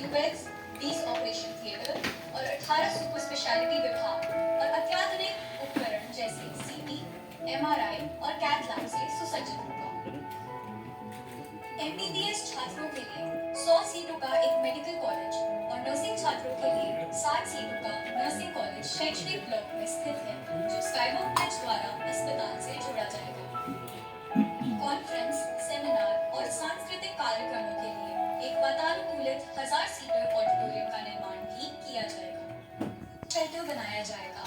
Hospital beds, 20 operation theatre और 18 super speciality विभाग और अत्याधुनिक उपकरण जैसे सीटी, एमआरआई और कैथ लैब से सुसज्जित होगा। एमबीबीएस छात्रों के लिए 100 सीटों का एक मेडिकल कॉलेज और नर्सिंग छात्रों के लिए 60 सीटों का नर्सिंग कॉलेज शैक्षणिक ब्लॉक में स्थित है, जो स्काईवॉक ब्रिज द्वारा अस्पताल से जोड़ा जाएगा। कॉन्फ्रेंस, सेमिनार और सांस्कृतिक कार्यक्रमों के लिए एक वातानुकूलित 1000 सीटर ऑडिटोरियम का निर्माण भी किया जाएगा। शेल्टर बनाया जाएगा।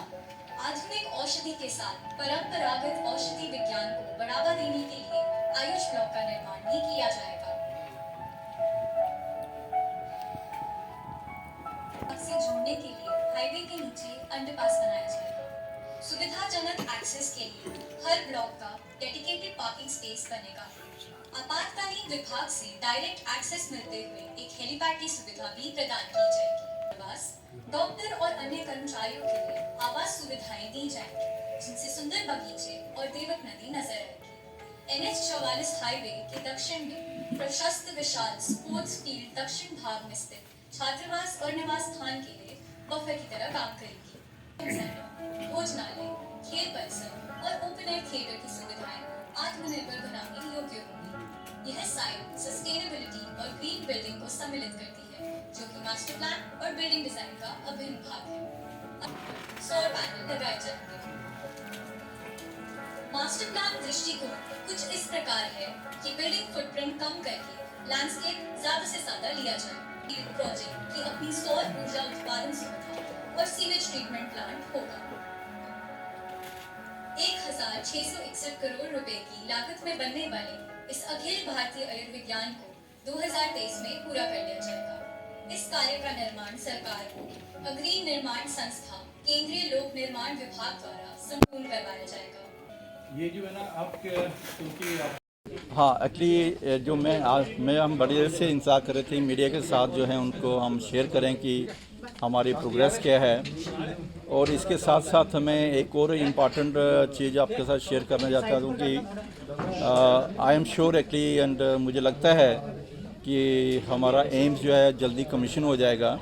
आधुनिक औषधि के साथ परंपरागत औषधि विज्ञान को बढ़ावा देने के लिए आयुष ब्लॉक का निर्माण भी किया जाएगा। से जोड़ने के लिए हाईवे के नीचे अंडरपास बनाया जाएगा। सुविधाजनक एक्सेस के लिए हर ब्लॉक का डेडिकेटेड पार्किंग स्पेस बनेगा। आपातकालीन विभाग से डायरेक्ट एक्सेस मिलते हुए एक हेलीपैड की सुविधा भी प्रदान की जाएगी। आवास, डॉक्टर और अन्य कर्मचारियों के लिए आवास सुविधाएं दी जाएंगी, जिनसे सुंदर बगीचे और देवक नदी नजर आएगी। NH-44 हाईवे के दक्षिण में प्रशस्त विशाल स्पोर्ट्स फील्ड दक्षिण भाग में स्थित छात्रावास और निवास स्थान के लिए बफर की तरह काम करेगी। भोजनालय, खेल परिसर और ओपन एयर थिएटर की सुविधाएं आत्मनिर्भर बनाने योग्य होंगी। यह साइट सस्टेनेबिलिटी और ग्रीन बिल्डिंग को सम्मिलित करती है, जो कि मास्टर प्लान और बिल्डिंग डिजाइन का अभिन्न भाग है। सौर पैनल लगाए जाएंगे। मास्टर प्लान दृष्टिकोण कुछ इस प्रकार है कि बिल्डिंग फुटप्रिंट कम करके लैंडस्केप ज्यादा से ज्यादा लिया जाए। प्रोजेक्ट की अपनी सौर ऊर्जा उत्पादन सुविधा और सीवेज ट्रीटमेंट प्लांट होगा। 1661 करोड़ रुपए की लागत में बनने वाले इस अखिल भारतीय आयुर्विज्ञान को 2023 में पूरा कर लिया जाएगा। इस कार्य का निर्माण सरकार को अग्नि निर्माण संस्था केंद्रीय लोक निर्माण विभाग द्वारा संपूर्ण करवाया जाएगा। ये जो है ना आपके क्योंकि हाँ, एक्चुअली जो मैं हम बड़ी देर से इंतज़ार कर रहे थे मीडिया के साथ जो है उनको हम शेयर करें कि हमारी प्रोग्रेस क्या है, और इसके साथ साथ हमें एक और इम्पॉर्टेंट चीज़ आपके साथ शेयर करना चाहता हूँ कि I am sure actually and मुझे लगता है कि हमारा एम्स जो है जल्दी कमीशन हो जाएगा।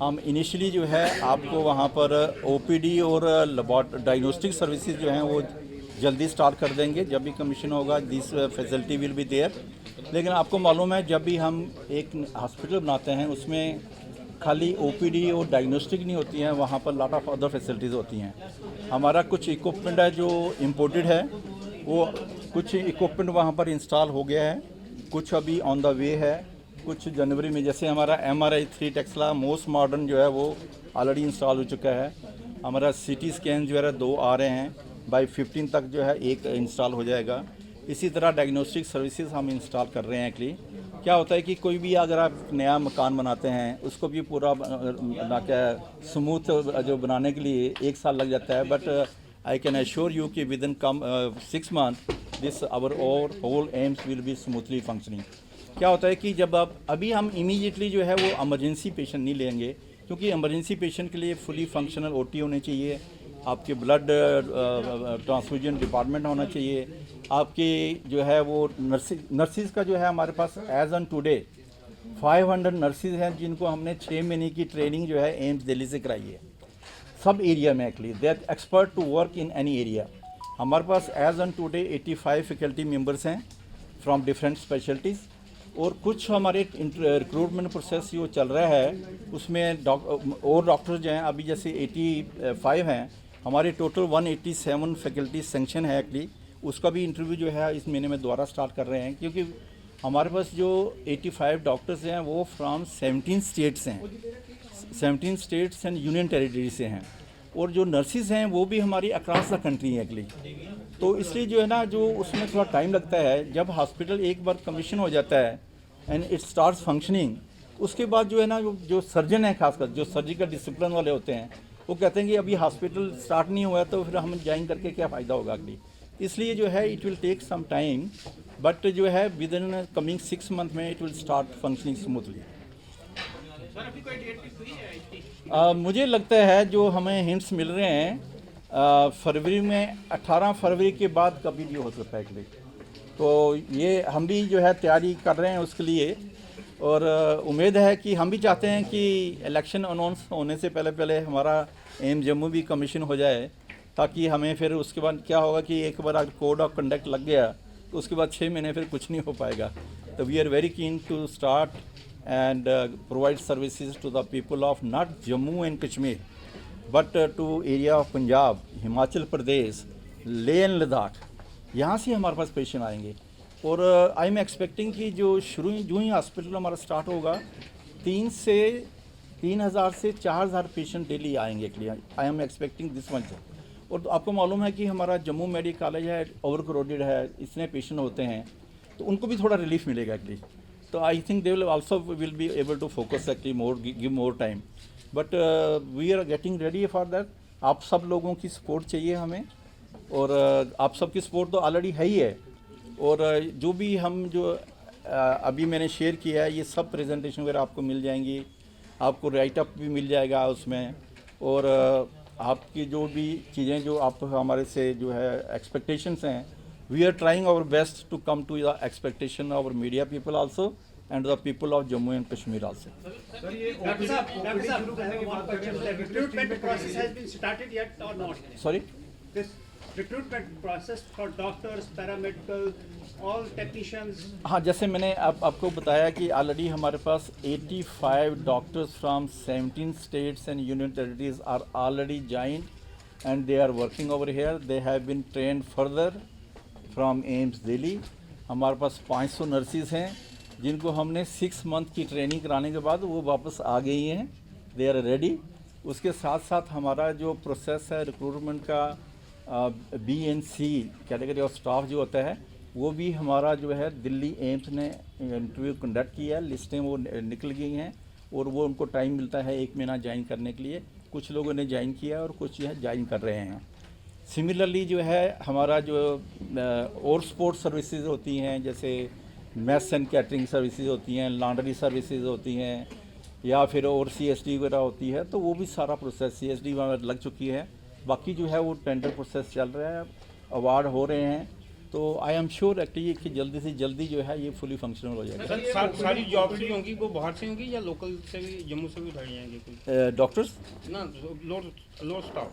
हम इनिशियली जो है आपको वहाँ पर OPD और डायग्नोस्टिक सर्विसेज जो हैं वो जल्दी स्टार्ट कर देंगे जब भी कमीशन होगा। This facility will be there. लेकिन आपको मालूम है जब भी हम एक हॉस्पिटल बनाते हैं उसमें खाली OPD और डायग्नोस्टिक नहीं होती हैं, वहाँ पर लॉट ऑफ अदर फैसिलिटीज़ होती हैं। हमारा कुछ इक्विपमेंट है जो इम्पोर्टेड है, वो कुछ इक्विपमेंट वहाँ पर इंस्टॉल हो गया है, कुछ अभी ऑन द वे है, कुछ जनवरी में। जैसे हमारा MRI 3 टेस्ला मोस्ट मॉडर्न जो है वो ऑलरेडी इंस्टॉल हो चुका है। हमारा CT स्कैन जो है 2 आ रहे हैं, बाई 15 तक जो है एक इंस्टॉल हो जाएगा। इसी तरह डायग्नोस्टिक सर्विसेज हम इंस्टॉल कर रहे हैं। एक्चुअली क्या होता है कि कोई भी अगर आप नया मकान बनाते हैं उसको भी पूरा ना क्या स्मूथ जो बनाने के लिए 1 साल लग जाता है, but I can assure you कि within 6 month this our whole AIIMS will be smoothly functioning. क्या होता है कि जब आप अभी हम इमीडिएटली जो है वो इमरजेंसी पेशेंट नहीं लेंगे, क्योंकि इमरजेंसी पेशेंट के लिए फुली फंक्शनल OT होने चाहिए, आपके ब्लड ट्रांसफ्यूजन डिपार्टमेंट होना चाहिए, आपकी जो है वो नर्सिस का जो है हमारे पास एज ऑन टुडे 500 नर्सिस हैं जिनको हमने 6 महीने की ट्रेनिंग जो है एम्स दिल्ली से कराई है सब एरिया में। Actually they are expert to work in any area. हमारे पास as on today 85 faculty members हैं फ्रॉम डिफरेंट स्पेशलिटीज़, और कुछ हमारे रिक्रूटमेंट प्रोसेस जो चल रहा है उसमें और डॉक्टर्स जो हैं अभी जैसे 85 हैं, हमारे टोटल 187 फैकल्टी सेंक्शन है। एक्चुअली उसका भी इंटरव्यू जो है इस महीने में दोबारा स्टार्ट कर रहे हैं, क्योंकि हमारे पास जो 85 डॉक्टर्स हैं वो फ्रॉम 17 स्टेट्स हैं, 17 स्टेट्स एंड यूनियन टेरिटरी से हैं, और जो नर्सिस हैं वो भी हमारी अक्रॉस द कंट्री हैं एक्चुअली। तो इसलिए जो है ना जो उसमें थोड़ा टाइम लगता है। जब हॉस्पिटल एक बार कमीशन हो जाता है एंड इट स्टार्ट्स फंक्शनिंग, उसके बाद जो है ना जो सर्जन है, खासकर जो सर्जिकल डिसिप्लिन वाले होते हैं, वो कहते हैं कि अभी हॉस्पिटल स्टार्ट नहीं हुआ तो फिर हम ज्वाइन करके क्या फ़ायदा होगा अगली। इसलिए जो है it will take some time, but जो है विद इन कमिंग 6 मंथ में it will start functioning smoothly. मुझे लगता है जो हमें हिंट्स मिल रहे हैं फरवरी में, 18 फरवरी के बाद कभी भी हो सकता है। तो ये हम भी जो है तैयारी कर रहे हैं उसके लिए, और उम्मीद है कि हम भी चाहते हैं कि इलेक्शन अनाउंस होने से पहले पहले हमारा एम जम्मू भी कमीशन हो जाए, ताकि हमें फिर उसके बाद क्या होगा कि एक बार अगर कोड ऑफ कंडक्ट लग गया तो उसके बाद 6 महीने फिर कुछ नहीं हो पाएगा। तो we are very keen to start and provide services to the people of not Jammu and Kashmir but to area of Punjab, Himachal Pradesh, Leh and Ladakh. यहाँ से हमारे पास पेशेंट आएंगे और आई एम एक्सपेक्टिंग कि जो जो ही हॉस्पिटल हमारा स्टार्ट होगा 3,000 से 4,000 पेशेंट डेली आएंगे actually. I am expecting this month. और आपको मालूम है कि हमारा जम्मू मेडिकल कॉलेज है, ओवर क्राउडेड है, इतने पेशेंट होते हैं तो उनको भी थोड़ा रिलीफ मिलेगा एक्चुअली। तो I think they will also will be able to focus actually more, give more time, but we are getting ready for that. आप सब लोगों की सपोर्ट चाहिए हमें, और आप सबकी सपोर्ट तो ऑलरेडी है ही है। और जो भी हम जो अभी मैंने शेयर किया है ये सब प्रेजेंटेशन वगैरह आपको मिल जाएंगी, आपको राइट अप भी मिल जाएगा उसमें। और आपकी जो भी चीज़ें जो आप हमारे से जो है एक्सपेक्टेशंस हैं, we are trying our best to come to the expectation of media people also and the people of Jammu and Kashmir also. Sir ये ओपीडी शुरू करने के बाद recruitment process has been started yet और not? Sorry, this recruitment process for doctors, paramedical, all technicians. हाँ, जैसे मैंने आपको बताया कि ऑलरेडी हमारे पास 85 doctors from 17 states and union territories are already joined and they are working over here. They have been trained further from AIIMS Delhi. हमारे पास 500 नर्सिस हैं जिनको हमने 6 मंथ की ट्रेनिंग कराने के बाद वो वापस आ गई हैं, दे आर रेडी। उसके साथ साथ हमारा जो प्रोसेस है रिक्रूटमेंट का, BNC कैटेगरी ऑफ स्टाफ जो होता है वो भी हमारा जो है दिल्ली एम्स ने इंटरव्यू कंडक्ट किया है, लिस्टें वो निकल गई हैं और वो उनको टाइम मिलता है 1 महीना ज्वाइन करने के लिए। कुछ लोगों ने ज्वाइन किया है और कुछ जो है ज्वाइन कर रहे हैं। सिमिलरली जो है हमारा जो और स्पोर्ट्स सर्विसेज होती हैं, जैसे मेस एंड कैटरिंग सर्विसेज होती हैं, लॉन्ड्री सर्विसेज होती हैं, या फिर और CSD वगैरह होती है, तो वो भी सारा प्रोसेस CSD वहाँ लग चुकी है। बाकी जो है वो टेंडर प्रोसेस चल रहा है, अवार्ड हो रहे हैं। तो आई एम श्योर एक्चुअली कि जल्दी से जल्दी जो है ये फुली फंक्शनल हो जाएगा। सर सारी जॉब्स जो होंगी वो बाहर से होंगी या लोकल से भी, जम्मू से भी उठाई जाएंगे कोई? डॉक्टर्स ना लोड स्टाफ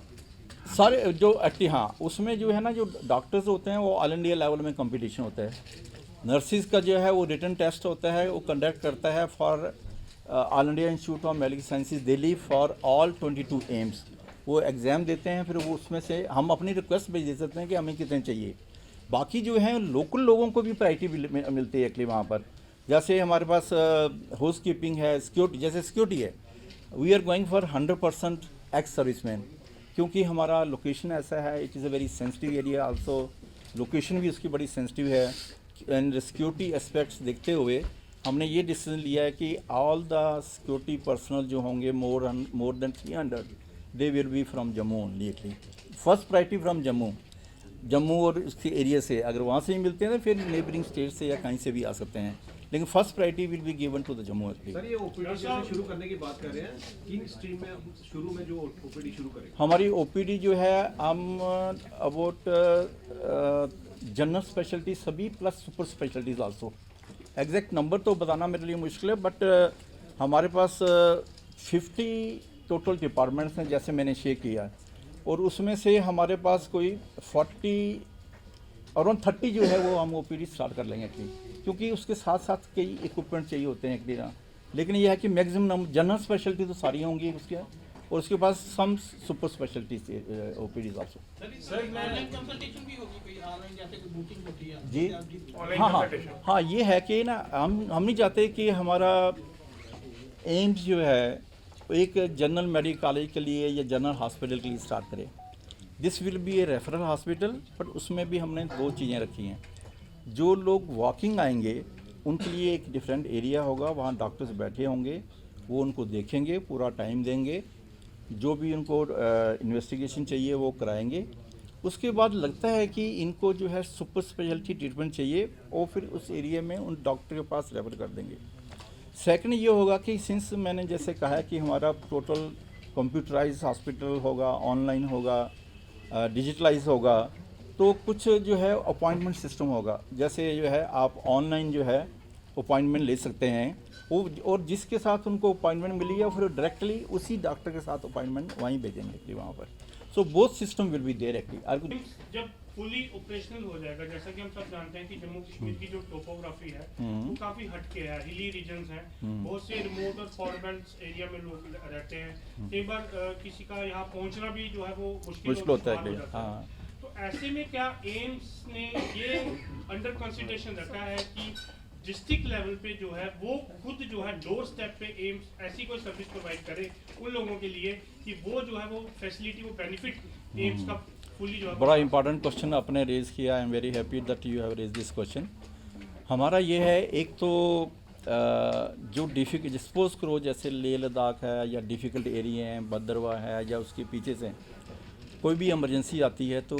सारे जो एक्टिव, हाँ उसमें जो है ना, जो डॉक्टर्स होते हैं वो ऑल इंडिया लेवल में कंपटीशन होता है। नर्सिस का जो है वो रिटन टेस्ट होता है, वो कंडक्ट करता है for all India institute of medical sciences Delhi for all 22 AIIMS. वो एग्ज़ाम देते हैं, फिर वो उसमें से हम अपनी रिक्वेस्ट भेज दे सकते हैं कि हमें कितने चाहिए। बाकी जो है लोकल लोगों को भी प्रायोरिटी मिलती है एक्चुअली वहाँ पर। जैसे हमारे पास हाउस कीपिंग है, सिक्योरिटी, जैसे सिक्योरिटी है, we are going for 100% ex serviceman, क्योंकि हमारा लोकेशन ऐसा है, it is a very sensitive area also, location भी उसकी बड़ी सेंसिटिव है। एंड सिक्योरिटी एस्पेक्ट्स देखते हुए हमने ये डिसीजन लिया है कि ऑल द सिक्योरिटी पर्सनल जो होंगे more than 300 they will B from Jammu only. First priority from Jammu और इसके एरिया से, अगर वहाँ से ही मिलते हैं तो फिर नेबरिंग स्टेट से या कहीं से भी आ सकते हैं, लेकिन first priority will be given to the Jammu. Sir ये ओपीडी शुरू करने की बात कर रहे हैं, किन स्ट्रीम में शुरू में जो ओपीडी शुरू करेंगे? हमारी OPD जो है हम अबाउट जनरल स्पेशलिटी सभी plus super specialities also. Exact number तो बताना मेरे लिए मुश्किल है, बट हमारे पास 50 टोटल डिपार्टमेंट्स हैं जैसे मैंने शेयर किया, और उसमें से हमारे पास कोई 40 अराउंड 30 जो है वो हम OPD स्टार्ट कर लेंगे क्योंकि उसके साथ साथ कई इक्विपमेंट चाहिए होते हैं एक्चुअली। लेकिन यह है कि मैक्सिमम जनरल स्पेशलिटी तो सारी होंगी उसके, और उसके पास some super speciality OPDs also. जी हाँ, ये है कि ना हम नहीं चाहते कि हमारा एम्स जो है एक जनरल मेडिकल कॉलेज के लिए या जनरल हॉस्पिटल के लिए स्टार्ट करें। This will be A referral hospital, but उसमें भी हमने 2 चीज़ें रखी हैं। जो लोग वॉकिंग आएंगे उनके लिए एक डिफरेंट एरिया होगा, वहाँ डॉक्टर्स बैठे होंगे, वो उनको देखेंगे, पूरा टाइम देंगे, जो भी उनको इन्वेस्टिगेशन चाहिए वो कराएंगे। उसके बाद लगता है कि इनको जो है सुपर स्पेशलिटी ट्रीटमेंट चाहिए, और फिर उस एरिया में उन डॉक्टर के पास रेफर कर देंगे। सेकंड ये होगा कि सिंस मैंने जैसे कहा कि हमारा टोटल कंप्यूटराइज हॉस्पिटल होगा, ऑनलाइन होगा, डिजिटलाइज होगा, तो कुछ जो है अपॉइंटमेंट सिस्टम होगा। जैसे जो है आप ऑनलाइन जो है अपॉइंटमेंट ले सकते हैं वो, और जिसके साथ उनको अपॉइंटमेंट मिली है फिर डायरेक्टली उसी डॉक्टर के साथ अपॉइंटमेंट वहीं भेजेंगे कि वहाँ पर। So both system will be there actually. जब फुली ऑपरेशनल हो जाएगा, जैसा कि हम सब जानते हैं कि जम्मू कश्मीर की जो टोपोग्राफी है वो काफी हटके है, हिली रीजन्स हैं, बहुत से रिमोट और फॉरवर्ड एरिया में लोग रहते हैं, कई बार किसी का यहाँ पहुँचना भी जो है वो मुश्किल होता है। हाँ, तो ऐसे में क्या एम्स ने ये अंडर कंसिडरेशन रखा है कि डिस्ट्रिक्ट लेवल पे जो है वो खुद जो है डोर स्टेप पे एम्स ऐसी कोई सर्विस प्रोवाइड करे उन लोगों के लिए कि वो जो है वो फैसिलिटी, वो बेनिफिट एम्स का फुली जो है। बड़ा इंपॉर्टेंट क्वेश्चन आपने रेज़ किया। I am very happy that you have raise this question. हमारा ये है, एक तो जो डिफिकल्ट सपोज करो जैसे लेह लद्दाख है या डिफ़िकल्ट एरिया हैं, भद्रवाह है या उसके पीछे से कोई भी इमरजेंसी आती है तो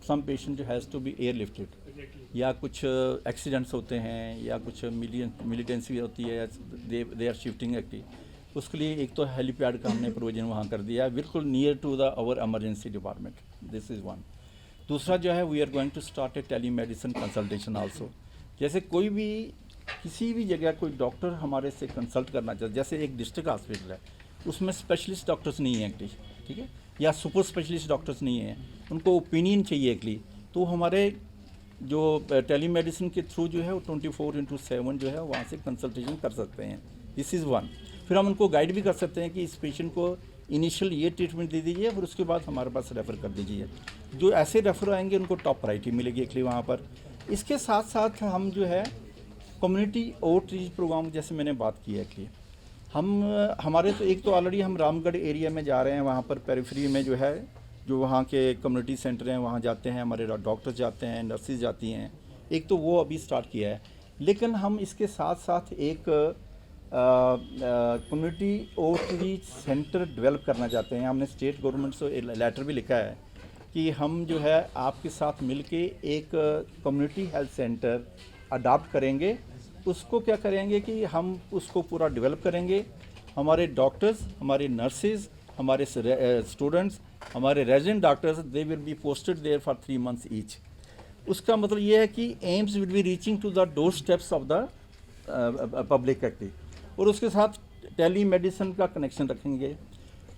some patient has to be airlifted, या कुछ एक्सीडेंट्स होते हैं या कुछ मिलिटेंसी होती है, दे आर शिफ्टिंग एक्टिव, उसके लिए एक तो हेलीपैड का हमने प्रोविजन वहाँ कर दिया है बिल्कुल near to the our emergency department. This is one. दूसरा जो है we are going to start a telemedicine consultation also. जैसे कोई भी किसी भी जगह कोई डॉक्टर हमारे से कंसल्ट करना चाहते, जैसे एक डिस्ट्रिक्ट हॉस्पिटल है उसमें स्पेशलिस्ट डॉक्टर्स नहीं हैं एक्चुअली, ठीक है, या सुपर स्पेशलिस्ट डॉक्टर्स नहीं हैं, उनको ओपिनियन चाहिए एक्चुअली, तो हमारे जो टेलीमेडिसिन के थ्रू जो है वो 24/7 जो है वहाँ से कंसल्टेशन कर सकते हैं। This is one. फिर हम उनको गाइड भी कर सकते हैं कि इस पेशेंट को इनिशियल ये ट्रीटमेंट दे दीजिए, फिर उसके बाद हमारे पास रेफ़र कर दीजिए। जो ऐसे रेफ़र आएंगे उनको टॉप प्रायोरिटी मिलेगी एक्चुअली वहाँ पर। इसके साथ साथ हम जो है कम्युनिटी आउटरीच प्रोग्राम, जैसे मैंने बात की है कि हमारे तो एक तो ऑलरेडी हम रामगढ़ एरिया में जा रहे हैं, वहाँ पर पेरिफेरी में जो है जो वहाँ के कम्युनिटी सेंटर हैं वहाँ जाते हैं, हमारे डॉक्टर्स जाते हैं, नर्सेज जाती हैं, एक तो वो अभी स्टार्ट किया है। लेकिन हम इसके साथ साथ एक कम्युनिटी आउटरीच सेंटर डेवलप करना चाहते हैं। हमने स्टेट गवर्नमेंट से लेटर भी लिखा है कि हम जो है आपके साथ मिलके एक कम्युनिटी हेल्थ सेंटर अडॉप्ट करेंगे। उसको क्या करेंगे कि हम उसको पूरा डेवलप करेंगे, हमारे डॉक्टर्स, हमारे नर्सेज, हमारे स्टूडेंट्स, हमारे resident doctors, they will be posted there for 3 months each. उसका मतलब ये है कि AIIMS will be reaching to the doorsteps of the public active, और उसके साथ टेली मेडिसिन का कनेक्शन रखेंगे।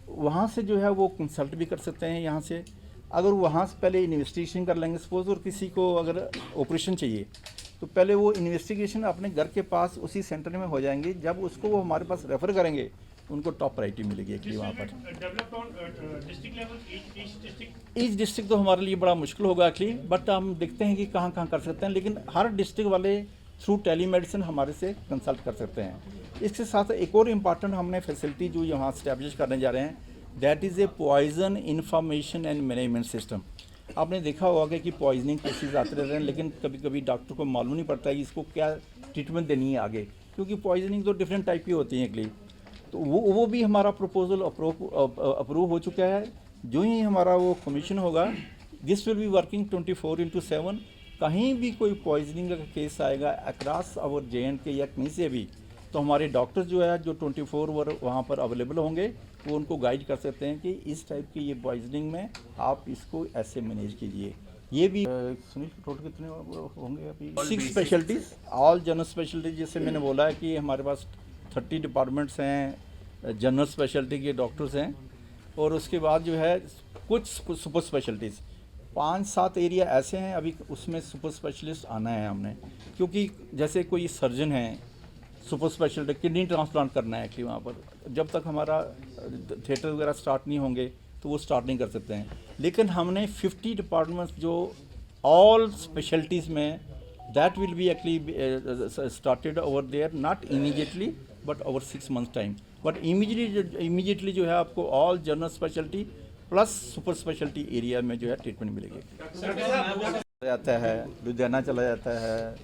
वहाँ से जो है वो कंसल्ट भी कर सकते हैं यहाँ से। अगर वहाँ से पहले इन्वेस्टिगेशन कर लेंगे सपोज, और किसी को अगर ऑपरेशन चाहिए तो पहले वो इन्वेस्टिगेशन अपने घर के पास उसी सेंटर में हो जाएंगे। जब उसको वो हमारे पास रेफ़र करेंगे उनको टॉप प्रायोरिटी मिलेगी एक्चुअली वहाँ पर। ईच डिस्ट्रिक्ट तो हमारे लिए बड़ा मुश्किल होगा एक्चुअली, बट हम देखते हैं कि कहाँ कहाँ कर सकते हैं, लेकिन हर डिस्ट्रिक्ट वाले थ्रू टेलीमेडिसिन हमारे से कंसल्ट कर सकते हैं। इसके साथ एक और इम्पॉर्टेंट हमने फैसिलिटी जो यहाँ स्टैब्लिश करने जा रहे हैं, that is a poison information and management system. आपने देखा होगा कि पॉइजनिंग केसेस आते रहते हैं, लेकिन कभी कभी डॉक्टर को मालूम नहीं पड़ता है कि इसको क्या ट्रीटमेंट देनी है आगे, क्योंकि पॉइजनिंग तो डिफरेंट टाइप की होती हैं एक्चुअली। तो वो भी हमारा प्रपोजल अप्रूव हो चुका है। जो ही हमारा वो कमीशन होगा, दिस विल बी वर्किंग 24/7। कहीं भी कोई पॉइजनिंग का केस आएगा अक्रॉस आवर JNK या कहीं से भी, तो हमारे डॉक्टर्स जो है जो 24 वहाँ पर अवेलेबल होंगे, वो उनको गाइड कर सकते हैं कि इस टाइप की ये पॉइजनिंग में आप इसको ऐसे मैनेज कीजिए। ये भी सुनील टोटल कितने होंगे अभी? 6 स्पेशलिटीज़, ऑल जनरल स्पेशलिटीज। जैसे मैंने बोला है कि हमारे पास 30 डिपार्टमेंट्स हैं, जनरल स्पेशलिटी के डॉक्टर्स हैं, और उसके बाद जो है कुछ सुपर स्पेशलिटीज़ 5-7 एरिया ऐसे हैं अभी उसमें सुपर स्पेशलिस्ट आना है हमने, क्योंकि जैसे कोई सर्जन है सुपर स्पेशलिटी किडनी ट्रांसप्लांट करना है एक्चुअली वहाँ पर, जब तक हमारा थिएटर वगैरह स्टार्ट नहीं होंगे तो वो स्टार्ट नहीं कर सकते हैं। लेकिन हमने 50 डिपार्टमेंट्स जो ऑल स्पेशलिटीज़ में, that will be actually started over there, not immediately but over 6 months time, but immediately जो है आपको all general speciality plus super speciality area में जो है ट्रीटमेंट मिलेगी। चला जाता है, लुधियाना चला जाता है,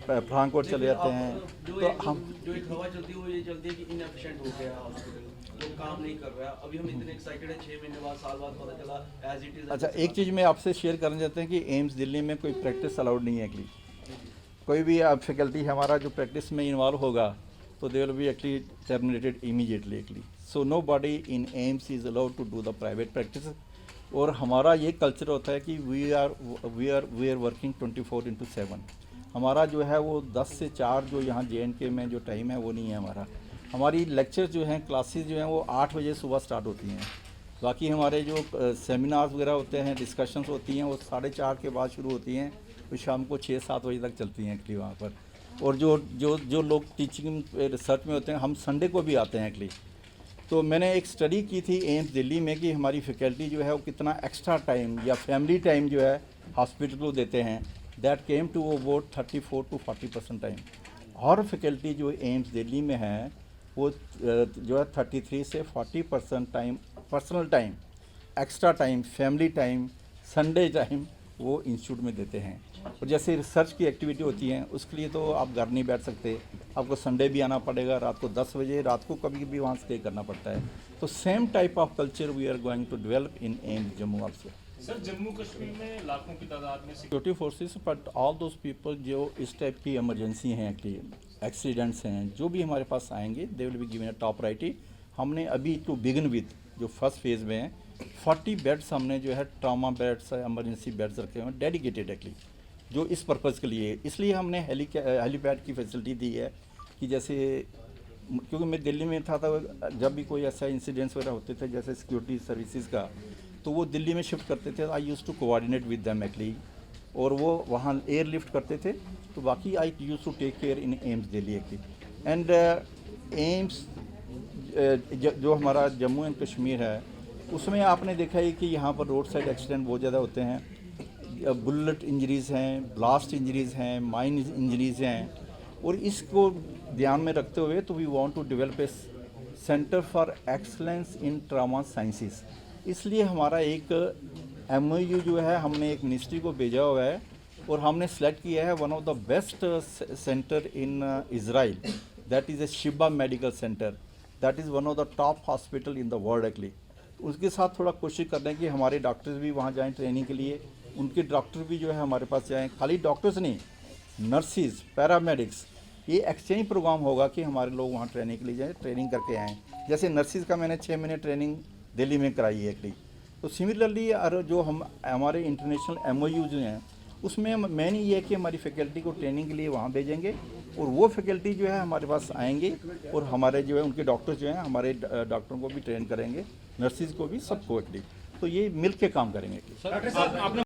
पठानकोट चले जाते हैं, तो हम जो एक हवा चलती है वो ये चलती है कि इनएफिशिएंट हो गया हॉस्पिटल, वो काम नहीं कर रहा है। अभी हम इतने एक्साइटेड है, 6 महीने बाद, साल बाद पता चला एज इट इज। अच्छा, एक चीज़ मैं आपसे शेयर करना चाहते हैं कि एम्स दिल्ली में कोई प्रैक्टिस अलाउड नहीं है एक्चुअली। कोई भी आप फैकल्टी हमारा जो प्रैक्टिस में इन्वॉल्व होगा तो they will be actually terminated immediately actually. So nobody in AIIMS is allowed to do the private practice. और हमारा ये कल्चर होता है कि वी आर वर्किंग 24/7। हमारा जो है वो 10 से 4 जो यहाँ JNK में जो टाइम है वो नहीं है हमारा। हमारी लेक्चर जो हैं, क्लासेस जो हैं वो 8 बजे सुबह स्टार्ट होती हैं। बाकी हमारे जो सेमिनार्स वगैरह होते हैं, डिस्कशंस होती हैं, वो 4:30 के बाद शुरू होती हैं, तो शाम को 6-7 बजे तक चलती हैं एक्चुअली वहाँ पर। और जो लोग टीचिंग रिसर्च में होते हैं, हम संडे को भी आते हैं एक्चुअली। तो मैंने एक स्टडी की थी एम्स दिल्ली में कि हमारी फैकल्टी जो है वो कितना एक्स्ट्रा टाइम या फैमिली टाइम जो है हॉस्पिटल को देते हैं। That came to about 34 to 40% time. और फैकल्टी जो एम्स दिल्ली में है वो जो है 33 से 40% time, personal time, extra time, family time, Sunday time वो इंस्टीट्यूट में देते हैं। और जैसे रिसर्च की एक्टिविटी होती है उसके लिए तो आप घर नहीं बैठ सकते, आपको संडे भी आना पड़ेगा, रात को 10 बजे, रात को कभी भी वहाँ स्टे करना पड़ता है। तो same type of culture we are going to develop in AIIMS Jammu also. Sir Jammu Kashmir में लाखों की तादाद में security forces, but all those people जो इस टाइप की इमरजेंसी हैं, एक्सीडेंट्स हैं, जो भी हमारे पास आएंगे दे will be given a top priority. हमने अभी टू बिगिन विद जो फर्स्ट फेज़ में है 40 बेड्स हमने जो है ट्रामा बेड्स, इमरजेंसी बेड्स रखे हुए हैं डेडिकेटेड एक्चुअली, जो इस पर्पज़ के लिए। इसलिए हमने हेलीपैड की फैसिलिटी दी है कि जैसे, क्योंकि मैं दिल्ली में था तो जब भी कोई ऐसा इंसिडेंट्स वगैरह होते थे जैसे सिक्योरिटी सर्विसेज का, तो वो दिल्ली में शिफ्ट करते थे। I use to coordinate with them actually, और वो वहाँ एयर लिफ्ट करते थे। तो बाकी I use to take care in AIIMS Delhi actually. And AIIMS जो हमारा जम्मू एंड कश्मीर है उसमें आपने देखा है कि यहाँ पर रोड साइड एक्सीडेंट बहुत ज़्यादा होते हैं, बुलेट इंजरीज़ हैं, ब्लास्ट इंजरीज़ हैं, माइन इंजरीज़ हैं। और इसको ध्यान में रखते हुए तो we want to develop a centre for excellence in trauma sciences. इसलिए हमारा एक MOU जो है हमने एक मिनिस्ट्री को भेजा हुआ है और हमने सेलेक्ट किया है one of the best centre in Israel, that is A Shiba medical centre, that is one of the top hospital in the world actually. उसके साथ थोड़ा कोशिश कर रहे हैं कि हमारे डॉक्टर्स भी वहाँ जाएँ ट्रेनिंग के लिए, उनके डॉक्टर भी जो है हमारे पास जाएँ। खाली डॉक्टर्स नहीं, नर्सिस, पैरामेडिक्स, ये एक्सचेंज प्रोग्राम होगा कि हमारे लोग वहाँ ट्रेनिंग के लिए जाएँ, ट्रेनिंग करके आएँ। जैसे नर्सिस का मैंने 6 महीने ट्रेनिंग दिल्ली में कराई है एक्चुअली। तो सिमिलरली जो हमारे इंटरनेशनल MOU जो हैं उसमें मेन ये है कि हमारी फैकल्टी को ट्रेनिंग के लिए वहाँ भेजेंगे और वो फैकल्टी जो है हमारे पास आएंगे और हमारे जो है उनके डॉक्टर्स जो हैं हमारे डॉक्टरों को भी ट्रेन करेंगे, नर्सिस को भी, सबको एक्चुअली। तो ये मिल के काम करेंगे। सर आपने